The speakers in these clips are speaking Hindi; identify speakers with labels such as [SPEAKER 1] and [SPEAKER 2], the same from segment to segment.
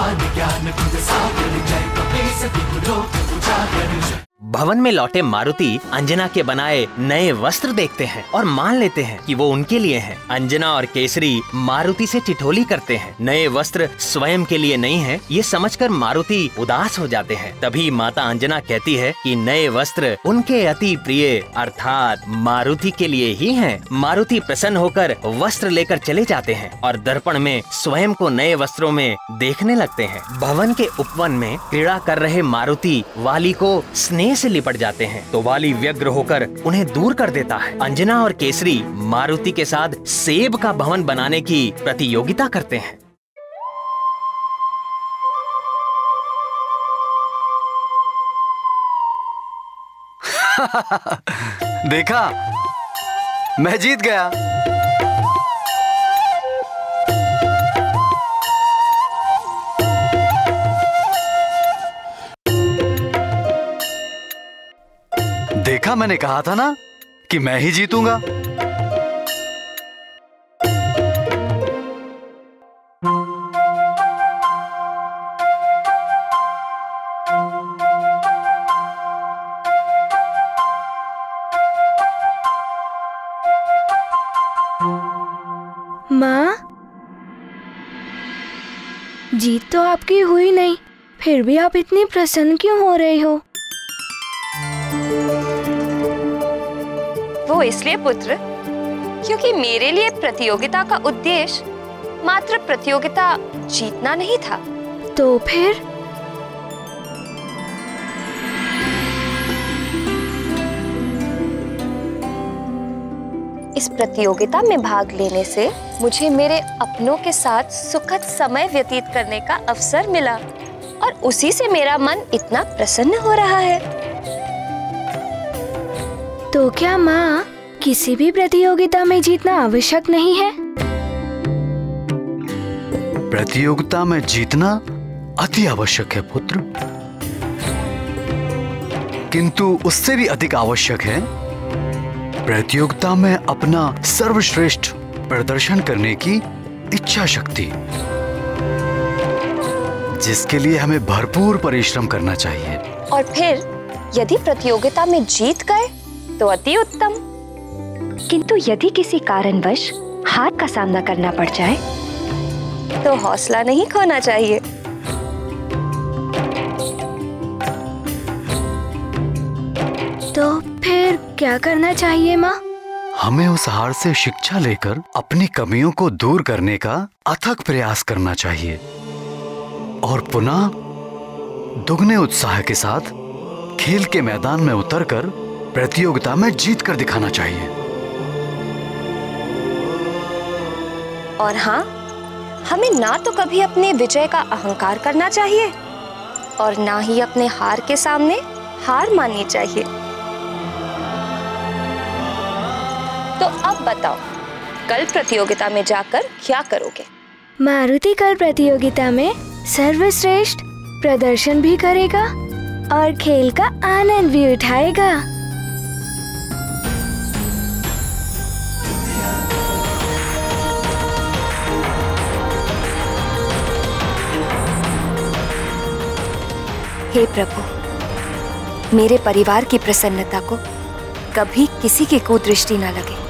[SPEAKER 1] ज्ञान ज्ञान गुण सागर जय कपीस तिहु लोक उजागर जय।
[SPEAKER 2] भवन में लौटे मारुति अंजना के बनाए नए वस्त्र देखते हैं और मान लेते हैं कि वो उनके लिए हैं। अंजना और केसरी मारुति से ठिठोली करते हैं। नए वस्त्र स्वयं के लिए नहीं है, ये समझकर मारुति उदास हो जाते हैं। तभी माता अंजना कहती है कि नए वस्त्र उनके अति प्रिय अर्थात मारुति के लिए ही हैं। मारुति प्रसन्न होकर वस्त्र लेकर चले जाते हैं और दर्पण में स्वयं को नए वस्त्रों में देखने लगते हैं। भवन के उपवन में क्रीड़ा कर रहे मारुति वाली को स्नेह से लिपट जाते हैं तो वाली व्यग्र होकर उन्हें दूर कर देता है। अंजना और केसरी मारुति के साथ सेब का भवन बनाने की प्रतियोगिता करते हैं।
[SPEAKER 3] देखा, मैं जीत गया। देखा, मैंने कहा था ना कि मैं ही जीतूंगा।
[SPEAKER 4] माँ, जीत तो आपकी हुई नहीं, फिर भी आप इतनी प्रसन्न क्यों हो रही हो?
[SPEAKER 5] वो इसलिए पुत्र, क्योंकि मेरे लिए प्रतियोगिता का उद्देश्य मात्र प्रतियोगिता जीतना नहीं था।
[SPEAKER 4] तो फिर?
[SPEAKER 5] इस प्रतियोगिता में भाग लेने से मुझे मेरे अपनों के साथ सुखद समय व्यतीत करने का अवसर मिला और उसी से मेरा मन इतना प्रसन्न हो रहा है।
[SPEAKER 4] तो क्या माँ, किसी भी प्रतियोगिता में जीतना आवश्यक नहीं है?
[SPEAKER 3] प्रतियोगिता में जीतना अति आवश्यक है पुत्र, किंतु उससे भी अधिक आवश्यक है प्रतियोगिता में अपना सर्वश्रेष्ठ प्रदर्शन करने की इच्छा शक्ति, जिसके लिए हमें भरपूर परिश्रम करना चाहिए।
[SPEAKER 5] और फिर यदि प्रतियोगिता में जीत गए तो अति उत्तम, किंतु यदि किसी कारणवश हार का सामना करना पड़ जाए तो हौसला नहीं खोना चाहिए।
[SPEAKER 4] तो फिर क्या करना चाहिए माँ?
[SPEAKER 3] हमें उस हार से शिक्षा लेकर अपनी कमियों को दूर करने का अथक प्रयास करना चाहिए और पुनः दुगने उत्साह के साथ खेल के मैदान में उतरकर प्रतियोगिता में जीत कर दिखाना चाहिए।
[SPEAKER 5] और हाँ, हमें ना तो कभी अपने विजय का अहंकार करना चाहिए और ना ही अपने हार के सामने हार माननी चाहिए। तो अब बताओ, कल प्रतियोगिता में जाकर क्या करोगे?
[SPEAKER 4] मारुति कल प्रतियोगिता में सर्वश्रेष्ठ प्रदर्शन भी करेगा और खेल का आनंद भी उठाएगा।
[SPEAKER 5] हे प्रभु, मेरे परिवार की प्रसन्नता को कभी किसी की कुदृष्टि न लगे।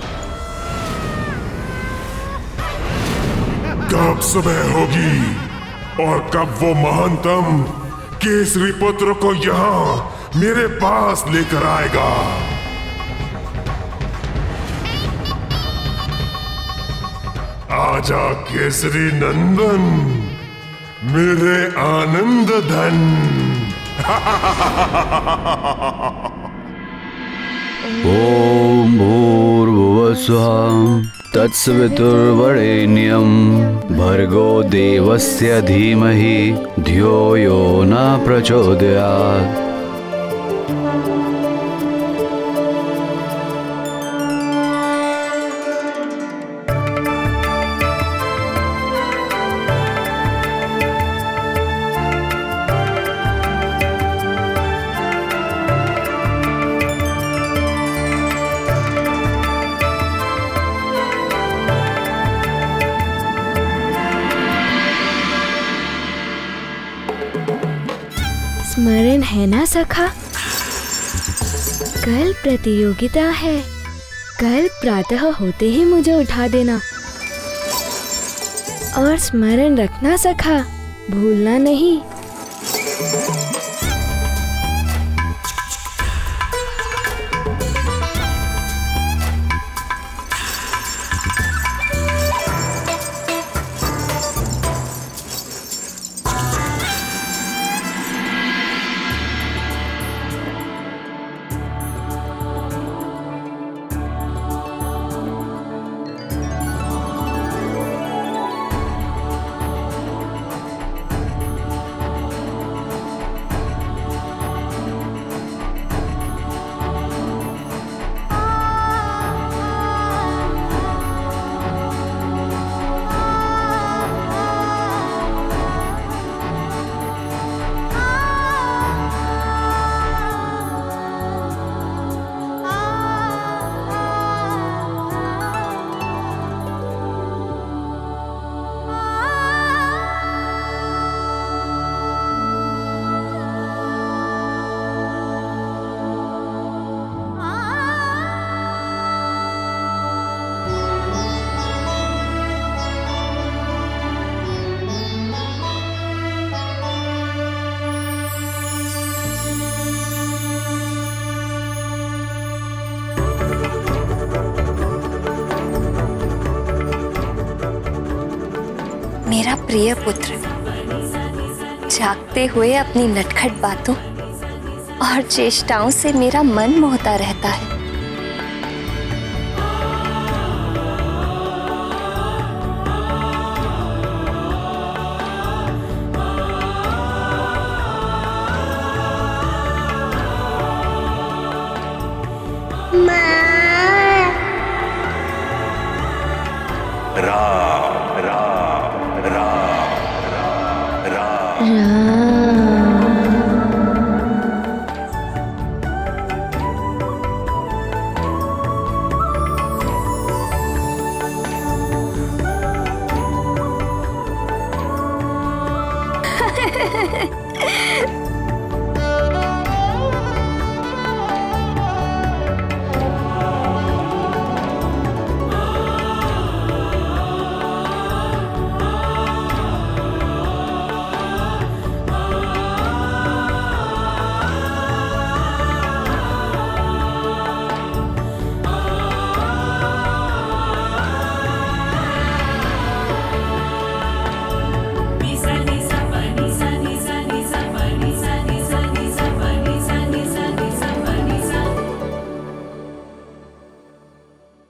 [SPEAKER 6] कब सुबह होगी और कब वो महानतम केसरी पुत्र को यहाँ मेरे पास लेकर आएगा? आजा केसरी नंदन, मेरे आनंद धन।
[SPEAKER 3] ओम भूर्भुवस्सुः तत्सवितुर्वरेण्यं भर्गो देवस्य धीमहि धियो यो न प्रचोदयात्।
[SPEAKER 4] स्मरण है ना सखा? कल प्रतियोगिता है। कल प्रातः होते ही मुझे उठा देना। और स्मरण रखना सखा, भूलना नहीं।
[SPEAKER 5] मेरा प्रिय पुत्र जागते हुए अपनी नटखट बातों और चेष्टाओं से मेरा मन मोहता रहता है।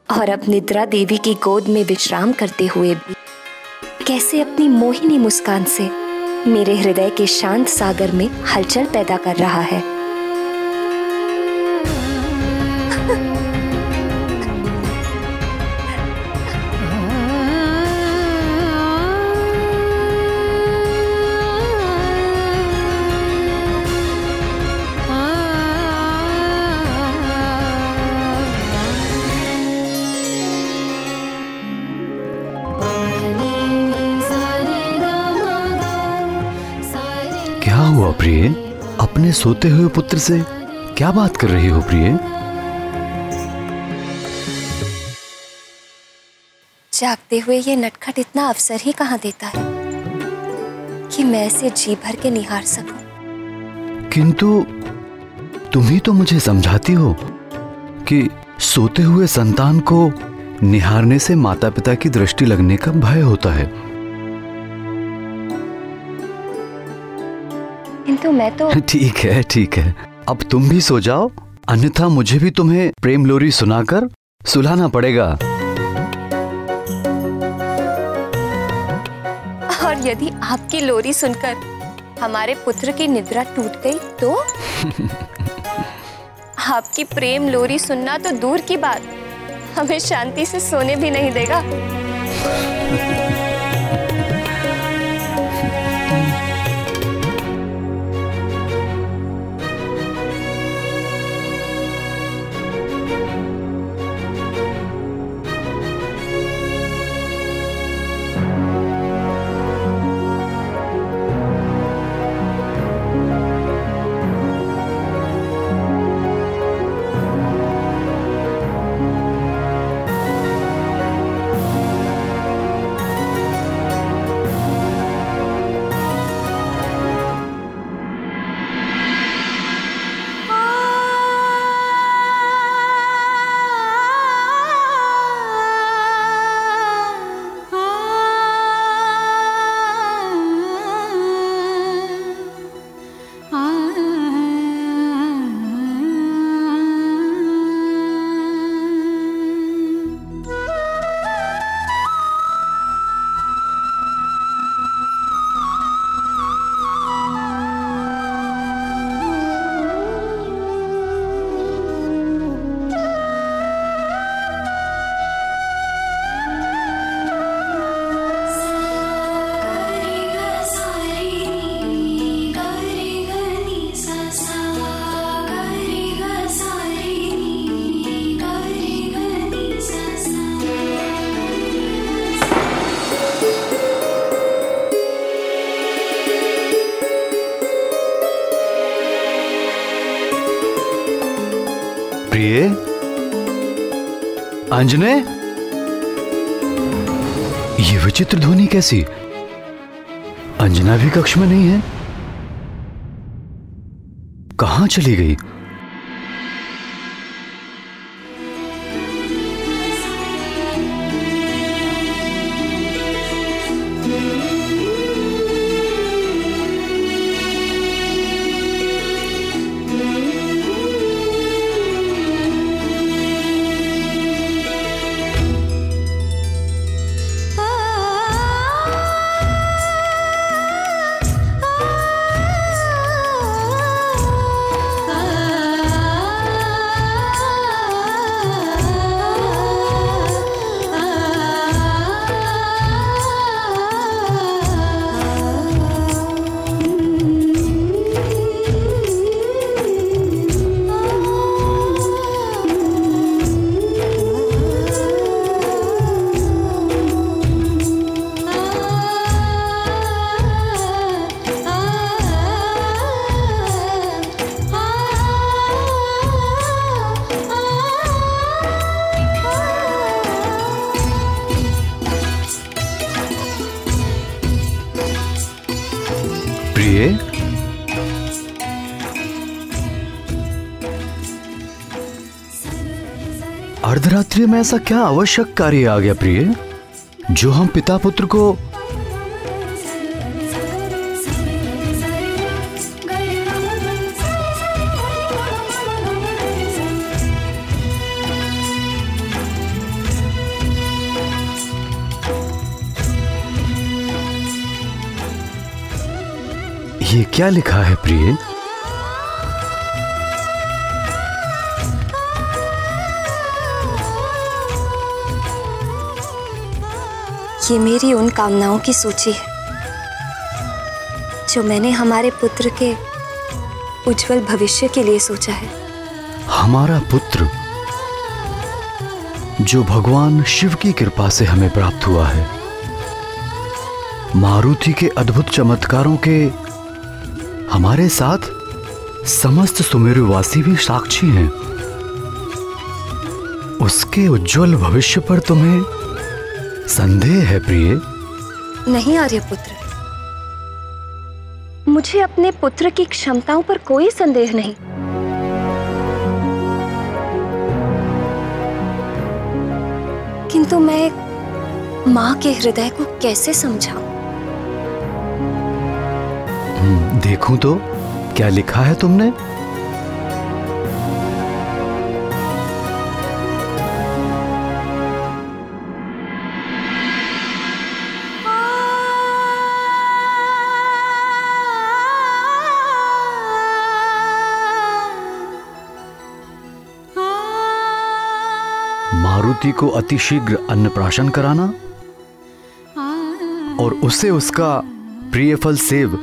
[SPEAKER 5] और अब निद्रा देवी की गोद में विश्राम करते हुए भी कैसे अपनी मोहिनी मुस्कान से मेरे हृदय के शांत सागर में हलचल पैदा कर रहा है।
[SPEAKER 3] क्या हुआ प्रिय? अपने सोते हुए पुत्र से क्या बात कर रही हो प्रिय?
[SPEAKER 5] जागते हुए ये नटखट इतना अवसर ही कहाँ देता है कि मैं इसे जी भर के निहार सकूं।
[SPEAKER 3] किंतु तुम ही तो मुझे समझाती हो कि सोते हुए संतान को निहारने से माता पिता की दृष्टि लगने का भय होता है।
[SPEAKER 5] किंतु मैं तो
[SPEAKER 3] ठीक है, अब तुम भी सो जाओ, अन्यथा मुझे भी तुम्हें प्रेम लोरी सुनाकर सुलाना पड़ेगा।
[SPEAKER 5] और यदि आपकी लोरी सुनकर हमारे पुत्र की निद्रा टूट गई तो आपकी प्रेम लोरी सुनना तो दूर की बात, हमें शांति से सोने भी नहीं देगा।
[SPEAKER 3] प्रिय, अंजने, ये विचित्र ध्वनि कैसी? अंजना भी कक्ष में नहीं है। कहां चली गई? प्रिय, अर्धरात्रि में ऐसा क्या आवश्यक कार्य आ गया प्रिय, जो हम पिता पुत्र को ये क्या लिखा है प्रिय?
[SPEAKER 5] ये मेरी उन कामनाओं की सूची है जो मैंने हमारे पुत्र के उज्जवल भविष्य के लिए सोचा है।
[SPEAKER 3] हमारा पुत्र जो भगवान शिव की कृपा से हमें प्राप्त हुआ है, मारुति के अद्भुत चमत्कारों के हमारे साथ समस्त सुमेरुवासी भी साक्षी हैं। उसके उज्जवल भविष्य पर तुम्हें संदेह है प्रिय?
[SPEAKER 5] नहीं आर्यपुत्र, मुझे अपने पुत्र की क्षमताओं पर कोई संदेह नहीं। किंतु मैं मां के हृदय को कैसे समझाऊं?
[SPEAKER 3] देखूं तो क्या लिखा है तुमने? मारुति को अतिशीघ्र अन्नप्राशन कराना और उसे उसका प्रिय फल सेब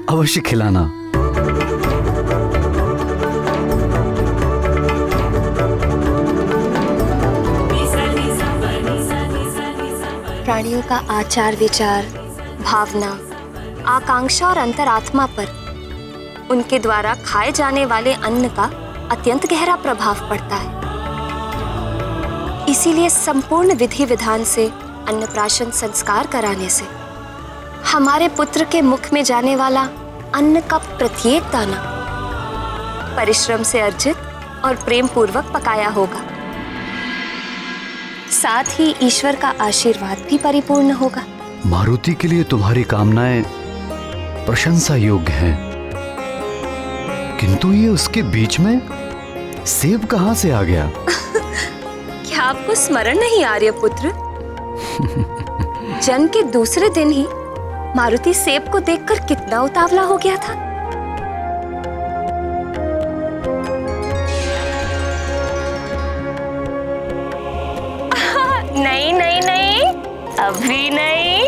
[SPEAKER 3] अवश्य खिलाना।
[SPEAKER 5] प्राणियों का आचार विचार, भावना, आकांक्षा और अंतरात्मा पर उनके द्वारा खाए जाने वाले अन्न का अत्यंत गहरा प्रभाव पड़ता है। इसीलिए संपूर्ण विधि विधान से अन्नप्राशन संस्कार कराने से हमारे पुत्र के मुख में जाने वाला अन्न का प्रत्येक दाना परिश्रम से अर्जित और प्रेम पूर्वक पकाया होगा। साथ ही ईश्वर का आशीर्वाद भी परिपूर्ण होगा।
[SPEAKER 3] मारुति के लिए तुम्हारी कामनाएं प्रशंसा योग्य हैं, किंतु ये उसके बीच में सेब कहां से आ गया?
[SPEAKER 5] क्या आपको स्मरण नहीं आर्यपुत्र? जन्म के दूसरे दिन ही मारुति सेब को देखकर कितना उतावला हो गया था। नहीं नहीं नहीं, अभी नहीं।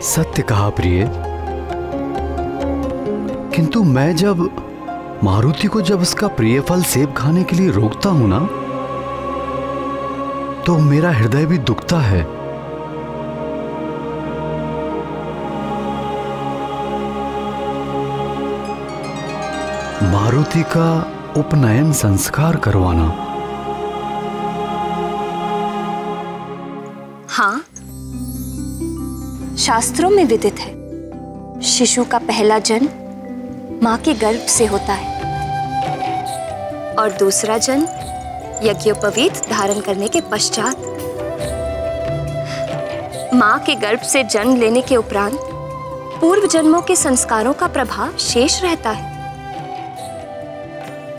[SPEAKER 3] सत्य कहा प्रिय, किंतु मैं जब मारुति को जब उसका प्रिय फल सेब खाने के लिए रोकता हूं ना, तो मेरा हृदय भी दुखता है। मारुति का उपनयन संस्कार करवाना।
[SPEAKER 5] हाँ, शास्त्रों में विदित है, शिशु का पहला जन्म मां के गर्भ से होता है और दूसरा जन्म यज्ञोपवीत धारण करने के पश्चात। मां के गर्भ से जन्म लेने के उपरांत पूर्व जन्मों के संस्कारों का प्रभाव शेष रहता है।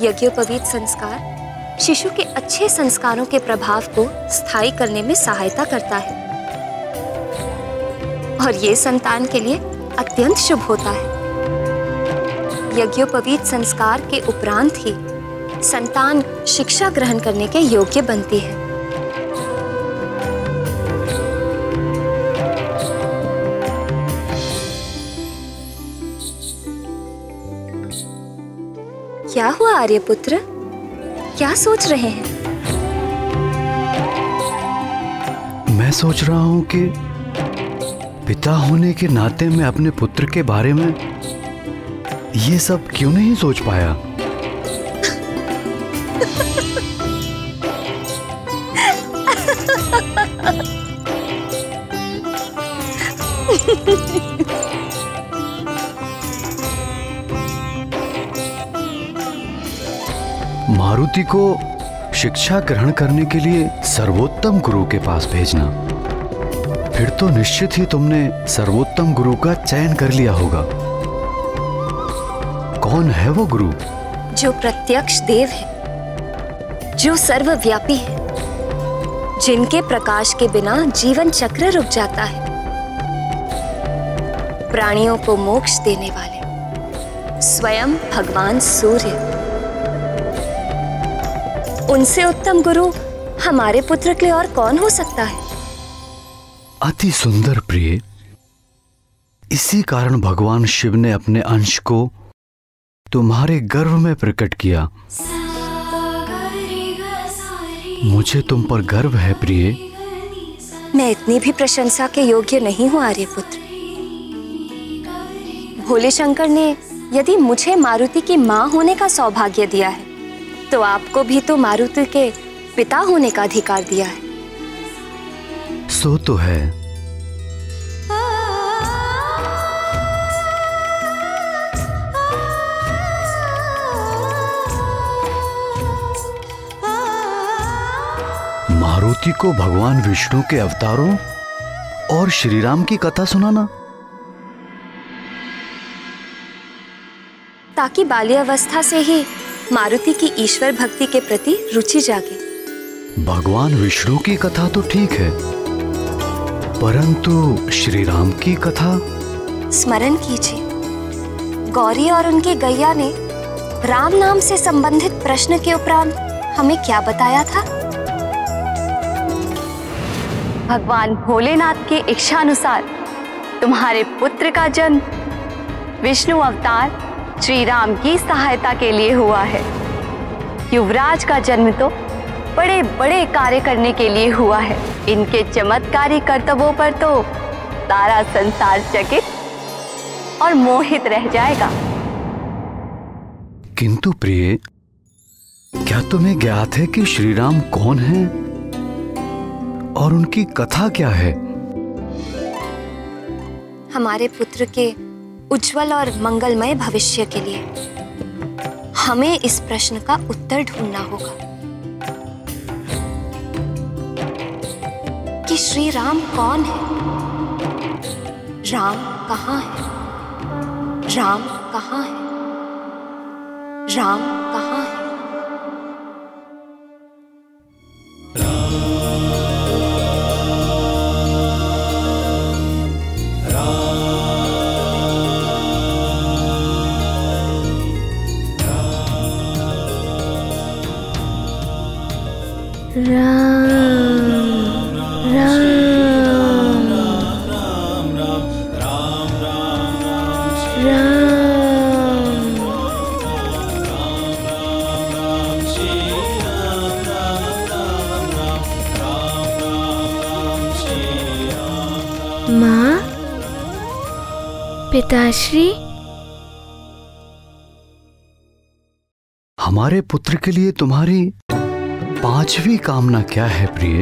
[SPEAKER 5] यज्ञोपवीत संस्कार शिशु के अच्छे संस्कारों के प्रभाव को स्थायी करने में सहायता करता है और ये संतान के लिए अत्यंत शुभ होता है। यज्ञोपवीत संस्कार के उपरांत ही संतान शिक्षा ग्रहण करने के योग्य बनती है। क्या हुआ आर्यपुत्र? क्या सोच रहे हैं?
[SPEAKER 3] मैं सोच रहा हूं कि पिता होने के नाते मैं अपने पुत्र के बारे में ये सब क्यों नहीं सोच पाया। मारुति को शिक्षा ग्रहण करने के लिए सर्वोत्तम गुरु के पास भेजना। फिर तो निश्चित ही तुमने सर्वोत्तम गुरु का चयन कर लिया होगा। कौन है वो गुरु?
[SPEAKER 5] जो प्रत्यक्ष देव है, जो सर्वव्यापी है, जिनके प्रकाश के बिना जीवन चक्र रुक जाता है, प्राणियों को मोक्ष देने वाले स्वयं भगवान सूर्य। उनसे उत्तम गुरु हमारे पुत्र के लिए और कौन हो सकता है?
[SPEAKER 3] अति सुंदर प्रिय। इसी कारण भगवान शिव ने अपने अंश को तुम्हारे गर्भ में प्रकट किया। मुझे तुम पर गर्व है प्रिय।
[SPEAKER 5] मैं इतनी भी प्रशंसा के योग्य नहीं हूँ आर्यपुत्र। भोले शंकर ने यदि मुझे मारुति की माँ होने का सौभाग्य दिया है, तो आपको भी तो मारुति के पिता होने का अधिकार दिया है।
[SPEAKER 3] सो तो है। मारुति को भगवान विष्णु के अवतारों और श्री राम की कथा सुनाना,
[SPEAKER 5] ताकि बाल्यावस्था से ही मारुति की ईश्वर भक्ति के प्रति रुचि जागे।
[SPEAKER 3] भगवान विष्णु की कथा तो ठीक है, परंतु श्री राम की कथा?
[SPEAKER 5] स्मरण कीजिए, गौरी और उनकी गैया ने राम नाम से संबंधित प्रश्न के उपरांत हमें क्या बताया था? भगवान भोलेनाथ के इच्छानुसार तुम्हारे पुत्र का जन्म विष्णु अवतार श्री राम की सहायता के लिए हुआ है। युवराज का जन्म तो बड़े बड़े कार्य करने के लिए हुआ है। इनके चमत्कारी कर्तव्यों पर तो सारा संसार चकित और मोहित रह जाएगा।
[SPEAKER 3] किंतु प्रिय, क्या तुम्हें ज्ञात है कि श्री राम कौन हैं और उनकी कथा क्या है?
[SPEAKER 5] हमारे पुत्र के उज्जवल और मंगलमय भविष्य के लिए हमें इस प्रश्न का उत्तर ढूंढना होगा कि श्री राम कौन है, राम कहाँ है, राम कहाँ है, राम कहाँ है।
[SPEAKER 4] माँ, पिताश्री,
[SPEAKER 3] हमारे पुत्र के लिए तुम्हारी 5वीं कामना क्या है प्रिय?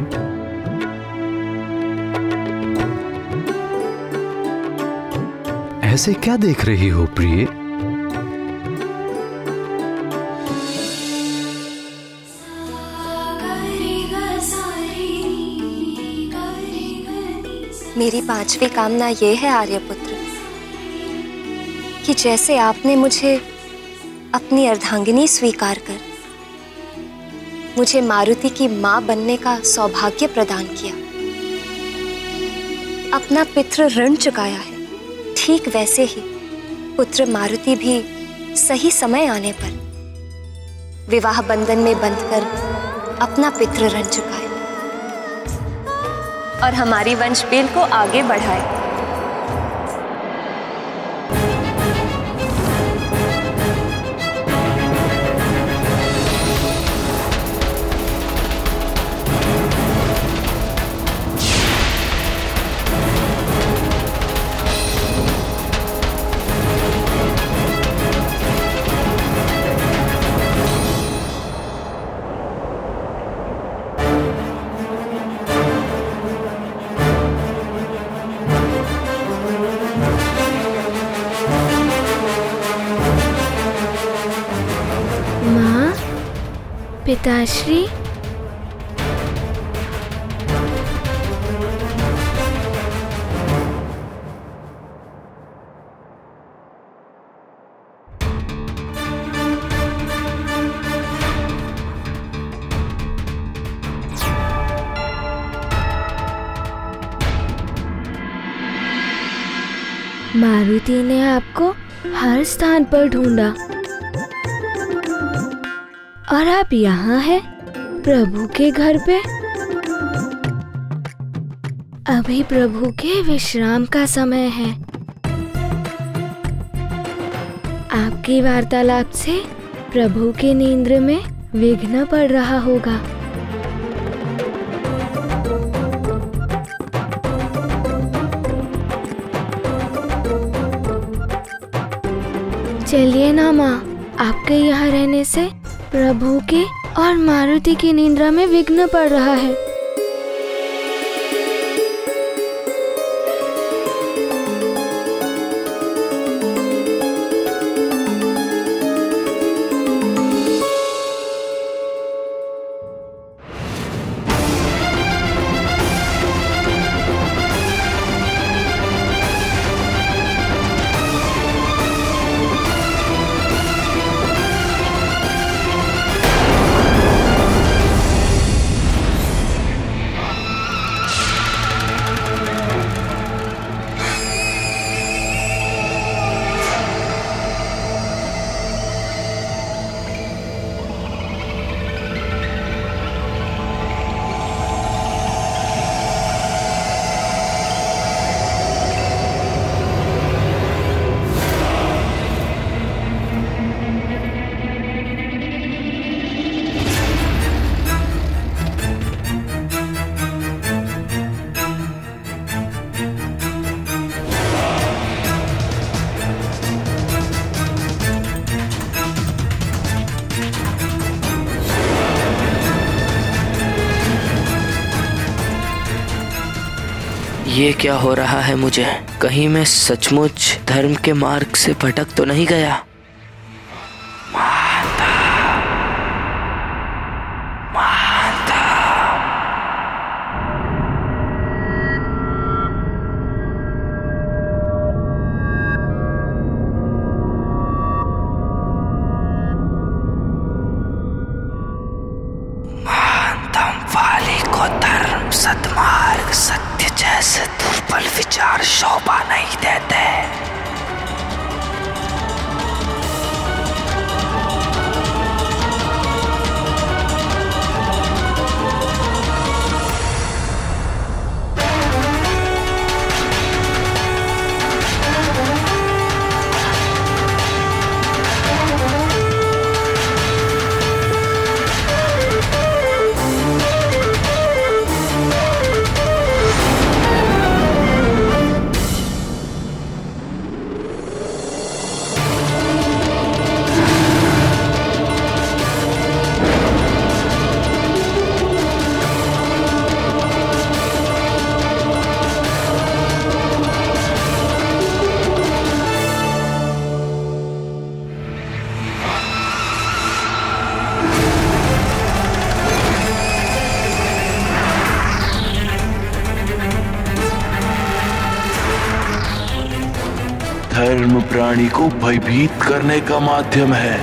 [SPEAKER 3] ऐसे क्या देख रही हो प्रिय?
[SPEAKER 5] मेरी 5वीं कामना ये है आर्यपुत्र कि जैसे आपने मुझे अपनी अर्धांगिनी स्वीकार कर मुझे मारुति की मां बनने का सौभाग्य प्रदान किया, अपना पितृ ऋण चुकाया है, ठीक वैसे ही पुत्र मारुति भी सही समय आने पर विवाह बंधन में बंधकर अपना पितृ ऋण चुकाए और हमारी वंश बेल को आगे बढ़ाए।
[SPEAKER 4] पिताश्री, मारुति ने आपको हर स्थान पर ढूंढा और आप यहाँ हैं प्रभु के घर पे। अभी प्रभु के विश्राम का समय है। आपकी वार्तालाप से प्रभु के नींद में विघ्न पड़ रहा होगा। चलिए ना माँ, आपके यहाँ रहने से प्रभु के और मारुति की निद्रा में विघ्न पड़ रहा है।
[SPEAKER 7] ये क्या हो रहा है मुझे? कहीं मैं सचमुच धर्म के मार्ग से भटक तो नहीं गया? माता, माता। महानतम वाली को धर्म सद्मार्ग सत्य जैसे दुर्बल विचार शोभा नहीं देते।
[SPEAKER 8] धर्म प्राणी को भयभीत करने का माध्यम है।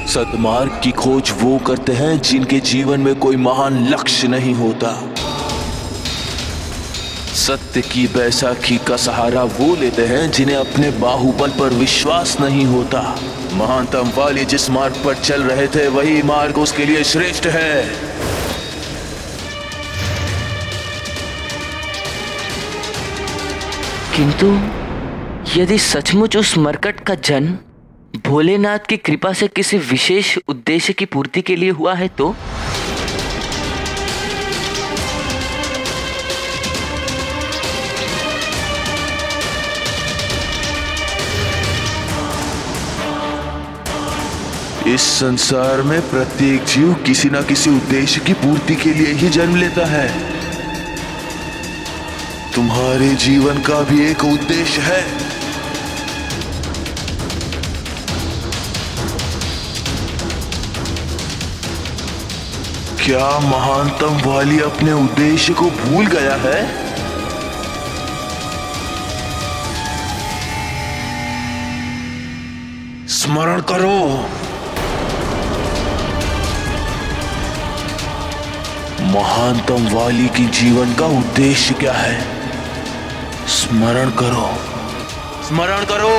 [SPEAKER 8] सद्मार्ग की खोज वो करते हैं जिनके जीवन में कोई महान लक्ष्य नहीं होता। सत्य की बैसाखी का सहारा वो लेते हैं जिन्हें अपने बाहुबल पर विश्वास नहीं होता। महानतम वाली जिस मार्ग पर चल रहे थे वही मार्ग उसके लिए श्रेष्ठ है।
[SPEAKER 7] किंतु यदि सचमुच उस मरकट का जन्म भोलेनाथ की कृपा से किसी विशेष उद्देश्य की पूर्ति के लिए हुआ है तो
[SPEAKER 8] इस संसार में प्रत्येक जीव किसी न किसी उद्देश्य की पूर्ति के लिए ही जन्म लेता है। तुम्हारे जीवन का भी एक उद्देश्य है। क्या महानतम वाली अपने उद्देश्य को भूल गया है? स्मरण करो। महानतम वाली की जीवन का उद्देश्य क्या है? स्मरण करो, स्मरण करो।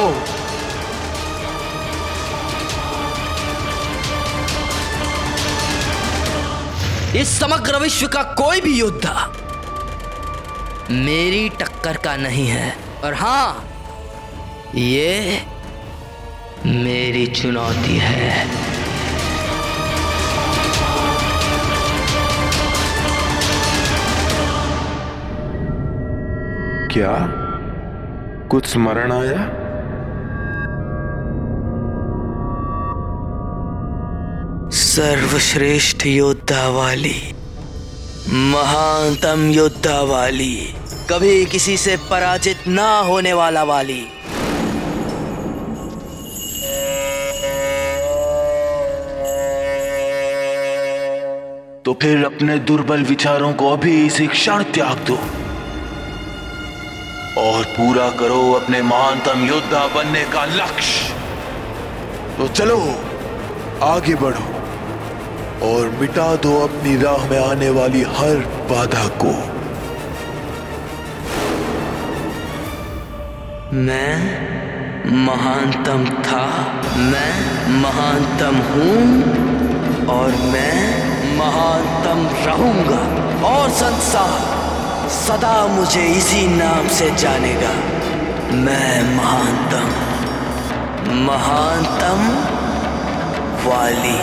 [SPEAKER 7] इस समग्र विश्व का कोई भी योद्धा मेरी टक्कर का नहीं है, और हाँ, ये मेरी चुनौती है।
[SPEAKER 8] क्या कुछ स्मरण आया?
[SPEAKER 7] सर्वश्रेष्ठ योद्धा वाली, महानतम योद्धा वाली, कभी किसी से पराजित ना होने वाला वाली।
[SPEAKER 8] तो फिर अपने दुर्बल विचारों को अभी इसी क्षण त्याग दो और पूरा करो अपने महानतम योद्धा बनने का लक्ष्य। तो चलो आगे बढ़ो और मिटा दो अपनी राह में आने वाली हर बाधा को।
[SPEAKER 7] मैं महानतम था, मैं महानतम हूं और मैं महानतम रहूंगा, और संसार सदा मुझे इसी नाम से जानेगा। मैं महानतम, महानतम वाली।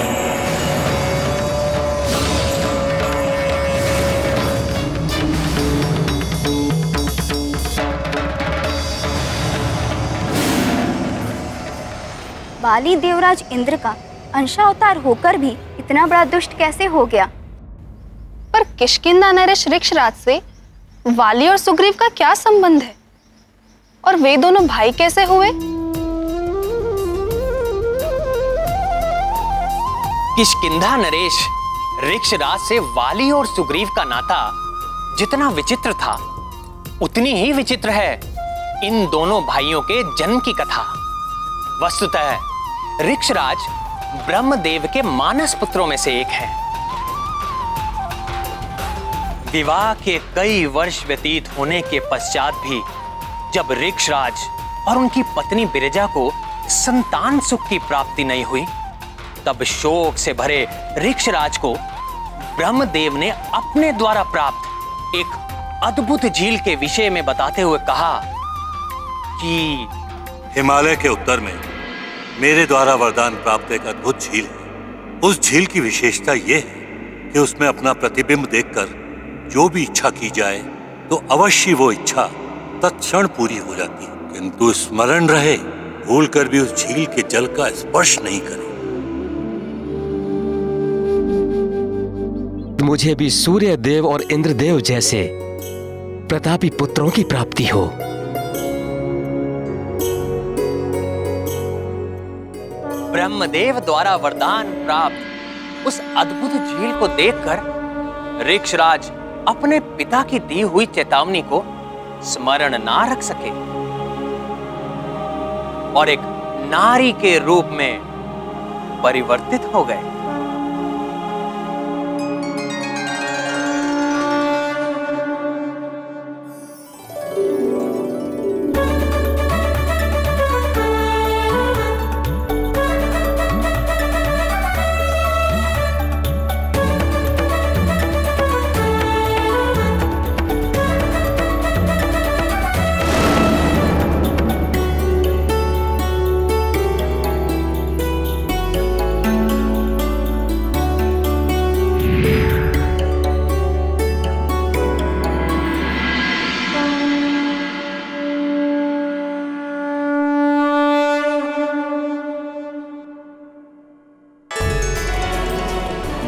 [SPEAKER 9] वाली देवराज इंद्र का अंशावतार होकर भी इतना बड़ा दुष्ट कैसे हो गया?
[SPEAKER 10] पर किष्किंधा नरेश ऋक्षराज से वाली और सुग्रीव का क्या संबंध है? और वे दोनों भाई कैसे हुए?
[SPEAKER 2] किष्किंधा नरेश ऋक्षराज से वाली और सुग्रीव का नाता जितना विचित्र था, उतनी ही विचित्र है इन दोनों भाइयों के जन्म की कथा। वस्तुतः ऋक्षराज ब्रह्मदेव के मानस पुत्रों में से एक है। विवाह के कई वर्ष व्यतीत होने के पश्चात भी जब ऋक्षराज और उनकी पत्नी बिरजा को संतान सुख की प्राप्ति नहीं हुई, तब शोक से भरे ऋक्षराज को ब्रह्मदेव ने अपने द्वारा प्राप्त एक अद्भुत झील के विषय में बताते हुए कहा कि
[SPEAKER 11] हिमालय के उत्तर में मेरे द्वारा वरदान प्राप्त एक अद्भुत झील है। उस झील की विशेषता यह है कि उसमें अपना प्रतिबिंब देखकर जो भी इच्छा की जाए तो अवश्य वो इच्छा तत्क्षण पूरी हो जाती है, किंतु स्मरण रहे भूलकर भी उस झील के जल का स्पर्श नहीं करें।
[SPEAKER 12] मुझे भी सूर्य देव और इंद्रदेव जैसे प्रतापी पुत्रों की प्राप्ति हो।
[SPEAKER 2] ब्रह्मदेव द्वारा वरदान प्राप्त उस अद्भुत झील को देखकर ऋक्षराज अपने पिता की दी हुई चेतावनी को स्मरण ना रख सके और एक नारी के रूप में परिवर्तित हो गए।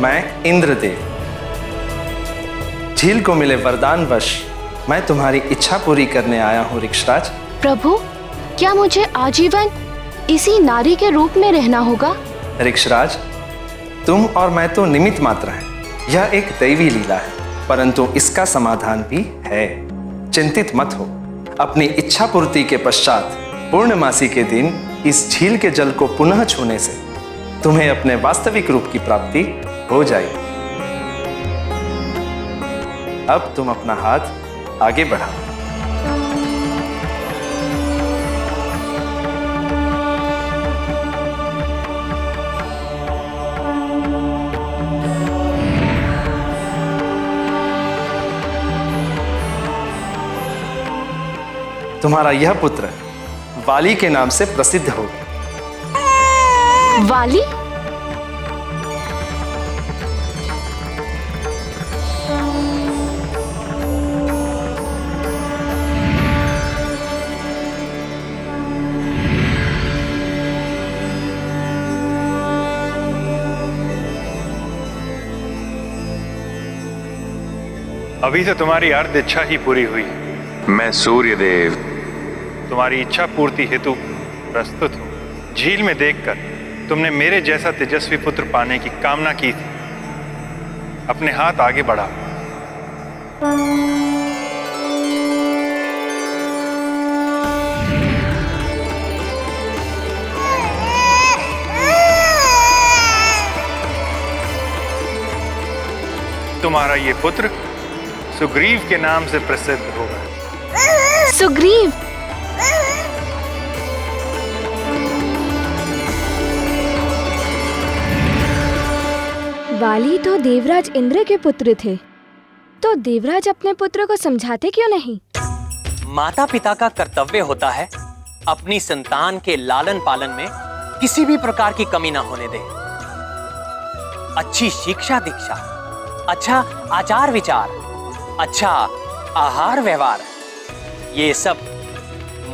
[SPEAKER 13] मैं इंद्रदेव, झील को मिले वरदानवश मैं तुम्हारी इच्छा पूरी करने आया हूँ ऋक्षराज।
[SPEAKER 14] प्रभु, क्या मुझे आजीवन इसी नारी के रूप में रहना होगा?
[SPEAKER 13] ऋक्षराज, तुम और मैं तो निमित्त मात्र हैं। यह एक दैवी लीला है, परंतु इसका समाधान भी है। चिंतित मत हो। अपनी इच्छा पूर्ति के पश्चात पूर्णमासी के दिन इस झील के जल को पुनः छूने से तुम्हें अपने वास्तविक रूप की प्राप्ति हो जाएगी। अब तुम अपना हाथ आगे बढ़ाओ। तुम्हारा यह पुत्र वाली के नाम से प्रसिद्ध होगा।
[SPEAKER 14] वाली?
[SPEAKER 15] अभी तो तुम्हारी अर्ध इच्छा ही पूरी हुई।
[SPEAKER 16] मैं सूर्यदेव
[SPEAKER 15] तुम्हारी इच्छा पूर्ति हेतु प्रस्तुत हूँ। झील में देखकर तुमने मेरे जैसा तेजस्वी पुत्र पाने की कामना की थी। अपने हाथ आगे बढ़ाओ। तुम्हारा ये पुत्र सुग्रीव के नाम से प्रसिद्ध होगा।
[SPEAKER 14] सुग्रीव?
[SPEAKER 4] वाली तो देवराज इंद्र के पुत्र थे, तो देवराज अपने पुत्र को समझाते क्यों नहीं?
[SPEAKER 2] माता पिता का कर्तव्य होता है अपनी संतान के लालन पालन में किसी भी प्रकार की कमी ना होने दे। अच्छी शिक्षा दीक्षा, अच्छा आचार विचार, अच्छा आहार व्यवहार, ये सब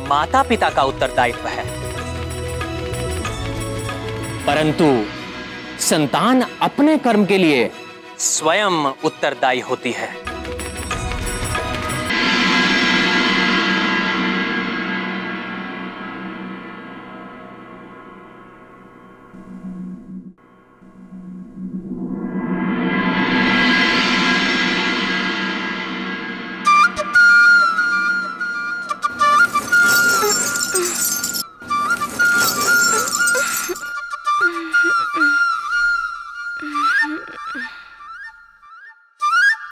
[SPEAKER 2] माता पिता का उत्तरदायित्व है। परंतु संतान अपने कर्म के लिए स्वयं उत्तरदायी होती है।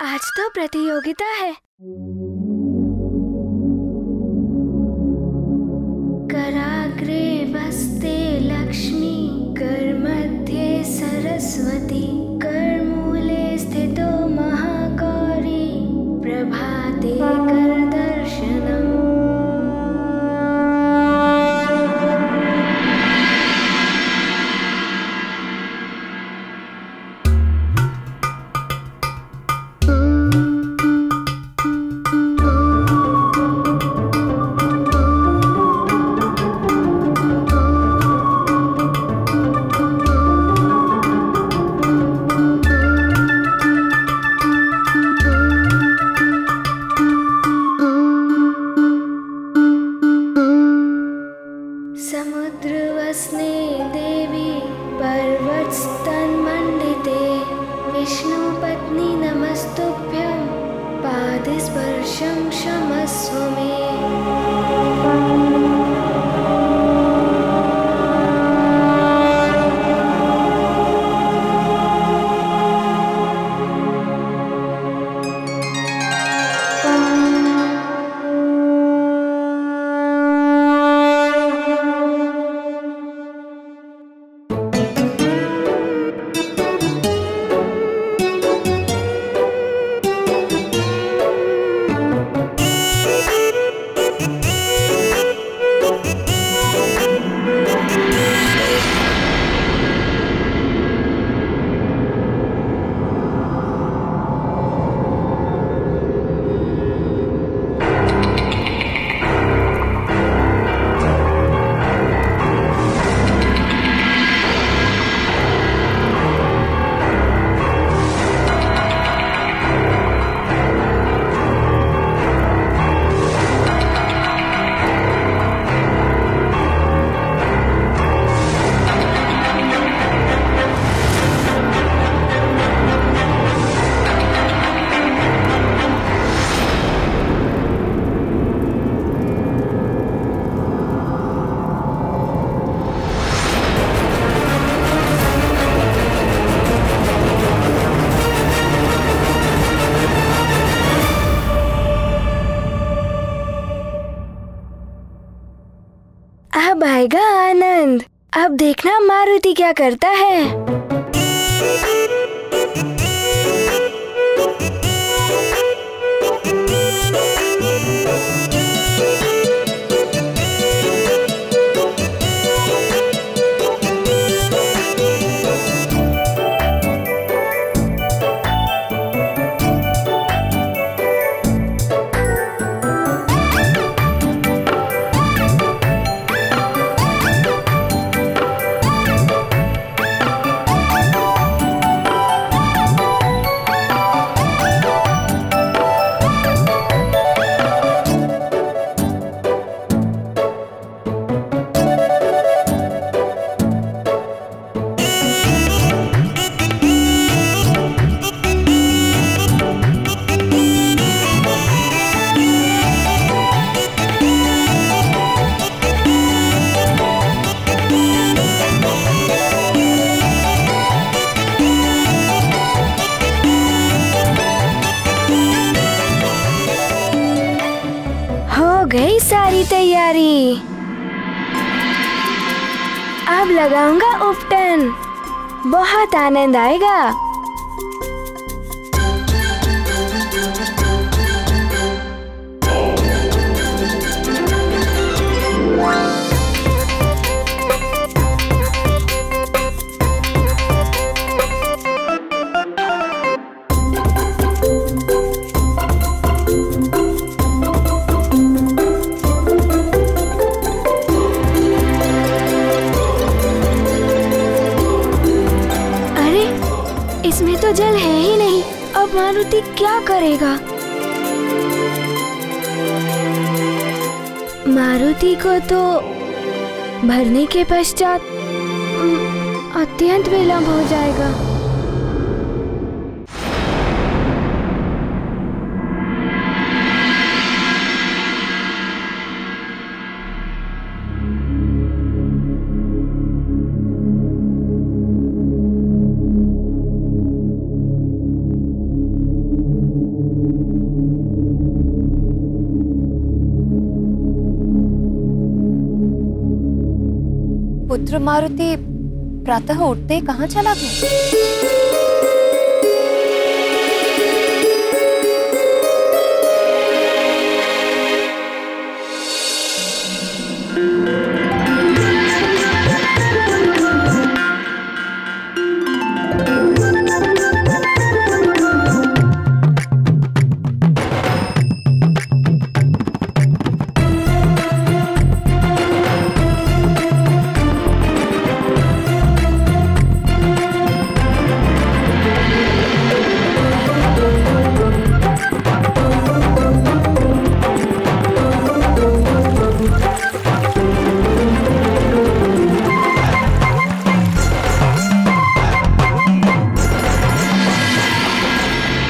[SPEAKER 4] आज तो प्रतियोगिता है। कराग्रे वस्ते लक्ष्मी, कर मध्ये सरस्वती, कर मूले स्थितो महागौरी, प्रभाते कर दर्शनम्। अब आएगा आनंद। अब देखना मारुति क्या करता है। गई सारी तैयारी। अब लगाऊंगा उपटन, बहुत आनंद आएगा। इसमें तो जल है ही नहीं। अब मारुति क्या करेगा? मारुति को तो भरने के पश्चात अत्यंत विलंब हो जाएगा।
[SPEAKER 5] पुत्र मारुति प्रातः उठते कहाँ चला गया?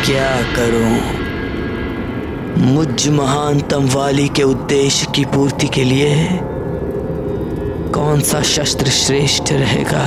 [SPEAKER 7] क्या करूं? मुझ महानतम वाली के उद्देश्य की पूर्ति के लिए कौन सा शस्त्र श्रेष्ठ रहेगा?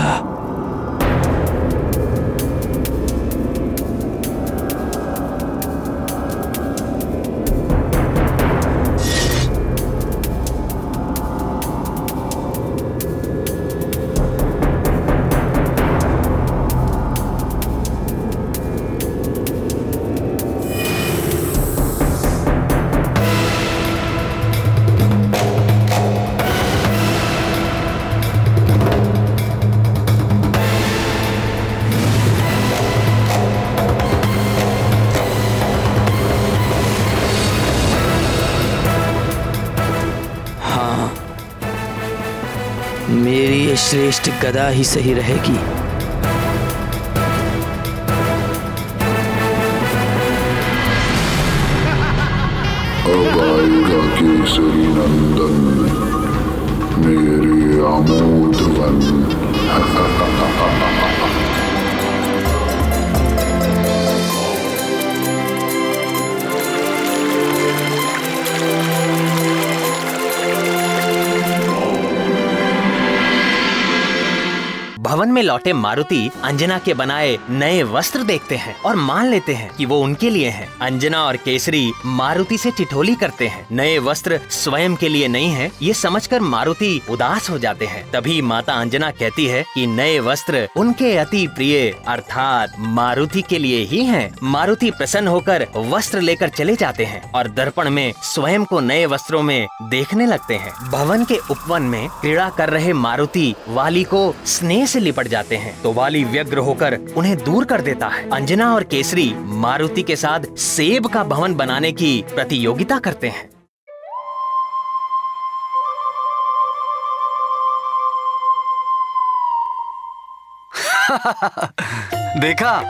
[SPEAKER 7] मेरी ये श्रेष्ठ गदा ही सही रहेगी।
[SPEAKER 6] अब आएगा केसरी नंदन, मेरे आमोदवन।
[SPEAKER 2] भवन में लौटे मारुति अंजना के बनाए नए वस्त्र देखते हैं और मान लेते हैं कि वो उनके लिए हैं। अंजना और केसरी मारुति से ठिठोली करते हैं। नए वस्त्र स्वयं के लिए नहीं है, ये समझकर मारुति उदास हो जाते हैं। तभी माता अंजना कहती है कि नए वस्त्र उनके अति प्रिय अर्थात मारुति के लिए ही हैं। मारुति प्रसन्न होकर वस्त्र लेकर चले जाते हैं और दर्पण में स्वयं को नए वस्त्रों में देखने लगते हैं। भवन के उपवन में क्रीड़ा कर रहे मारुति वाली को स्नेह से लिपट जाते हैं तो वाली व्यग्र होकर उन्हें दूर कर देता है। अंजना और केसरी मारुति के साथ सेब का भवन बनाने की प्रतियोगिता करते हैं।
[SPEAKER 3] देखा,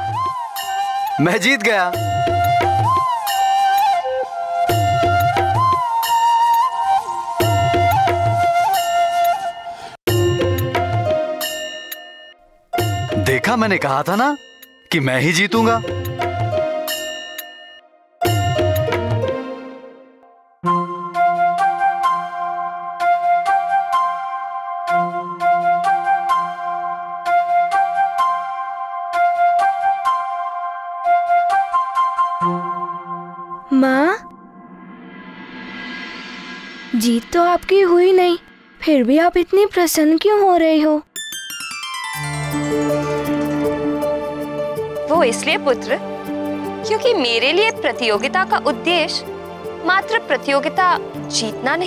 [SPEAKER 3] मैं जीत गया। देखा, मैंने कहा था ना कि मैं ही जीतूंगा।
[SPEAKER 4] माँ, जीत तो आपकी हुई नहीं, फिर भी आप इतनी प्रसन्न क्यों हो रही हो?
[SPEAKER 5] वो इसलिए पुत्र, क्योंकि मेरे लिए प्रतियोगिता का उद्देश्य मात्र प्रतियोगिता जीतना नहीं